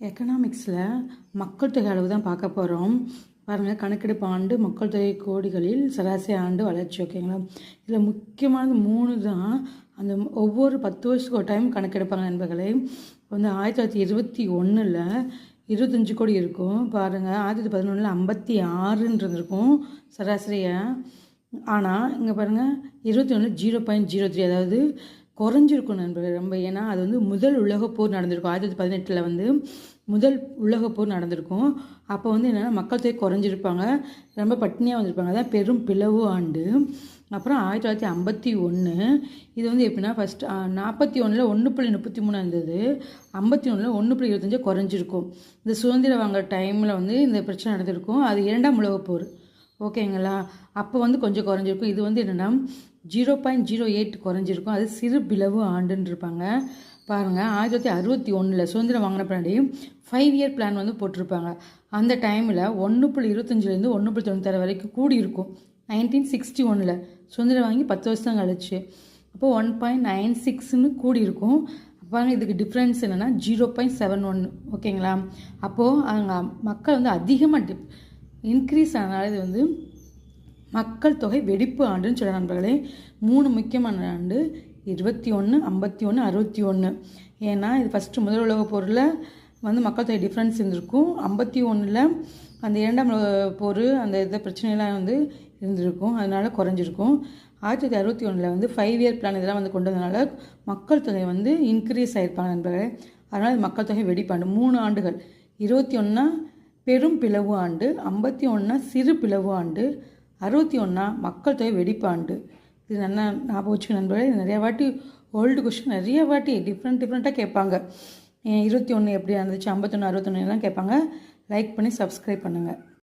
எக்கனாமிக்ஸில் மக்கள் தொகை அளவு தான் பார்க்க போகிறோம். பாருங்கள், கணக்கெடுப்பு ஆண்டு, மக்கள் தொகை கோடிகளில் சராசரி ஆண்டு வளர்ச்சி. ஓகேங்களா? இதில் முக்கியமானது 3 தான். அந்த ஒவ்வொரு 10 வருஷத்துக்கு ஒரு டைம் கணக்கெடுப்பாங்க நண்பர்களே. வந்து 1921ல் 25 கோடி இருக்கும். பாருங்கள், 1911ல் 56 இருக்கும் சராசரியாக. ஆனால் இங்கே பாருங்கள், 21ல் 0.03, அதாவது குறைஞ்சிருக்கும் நண்பர்கள் ரொம்ப. ஏன்னா அது வந்து முதல் உலகப்போர் நடந்திருக்கும். 1918ல் வந்து முதல் உலகப்போர் நடந்திருக்கும். அப்போ வந்து என்னென்னா மக்கள் தொகை குறைஞ்சிருப்பாங்க, ரொம்ப பட்டினியாக வந்திருப்பாங்க. அதான் பெரும் பிளவு ஆண்டு. அப்புறம் 1951 இது வந்து எப்படின்னா, ஃபஸ்ட்டு 41ல் 1.33 இருந்தது, 51ல் 1.25 குறைஞ்சிருக்கும். இந்த சுதந்திரம் வாங்குற டைமில் வந்து இந்த பிரச்சனை நடந்திருக்கும். அது 2ஆம் உலகப்போர். ஓகேங்களா? அப்போ வந்து கொஞ்சம் குறைஞ்சிருக்கும். இது வந்து என்னென்னா 0.08 குறைஞ்சிருக்கும். அது சிறு பிளவு ஆண்டுன்னு இருப்பாங்க. பாருங்கள், 1961ல் சுதந்திரம் வாங்கின பின்னாடி 5 இயர் பிளான் வந்து போட்டிருப்பாங்க. அந்த டைமில் 1.25லேருந்து 1.96 வரைக்கும் கூடி இருக்கும். 1961ல் சுதந்திரம் வாங்கி 10 வருஷம் தான் கழிச்சு. அப்போது 1.96ன்னு கூடி இருக்கும். பாருங்கள், இதுக்கு டிஃப்ரென்ஸ் என்னென்னா 0.71. ஓகேங்களா? அப்போது அங்கே மக்கள் வந்து அதிகமாக இன்க்ரீஸ் ஆனால இது வந்து மக்கள் தொகை வெடிப்பு ஆண்டுன்னு சொல்ல நண்பர்களே. 3 முக்கியமான ஆண்டு 21, 51, 61. ஏன்னா இது ஃபஸ்ட்டு முதல் உலக போரில் வந்து மக்கள் தொகை டிஃப்ரென்ஸ் இருந்திருக்கும். 51ல் அந்த 2ஆம் உலக போர் அந்த இதை பிரச்சனைலாம் வந்து இருந்திருக்கும், அதனால குறைஞ்சிருக்கும். 1961ல் வந்து 5 இயர் பிளான் இதெல்லாம் வந்து கொண்டு வந்ததுனால மக்கள் தொகை வந்து இன்க்ரீஸ் ஆகிருப்பாங்க நண்பர்களே. அதனால் மக்கள் தொகை வெடிப்பாண்டு 3 ஆண்டுகள். 21 பெரும் பிளவு ஆண்டு, 51 சிறு பிளவு ஆண்டு, 61 மக்கள் தொகை வெடிப்பாண்டு. இது நல்லா ஞாபகம் வச்சுக்க நண்பர்களே. நிறையா வாட்டி ஓல்டு கொஸ்டின் நிறைய வாட்டி டிஃப்ரெண்ட்டாக கேட்பாங்க. 21 எப்படி இருந்துச்சு, 51, 61 எல்லாம் கேட்பாங்க. லைக் பண்ணி சப்ஸ்கிரைப் பண்ணுங்கள்.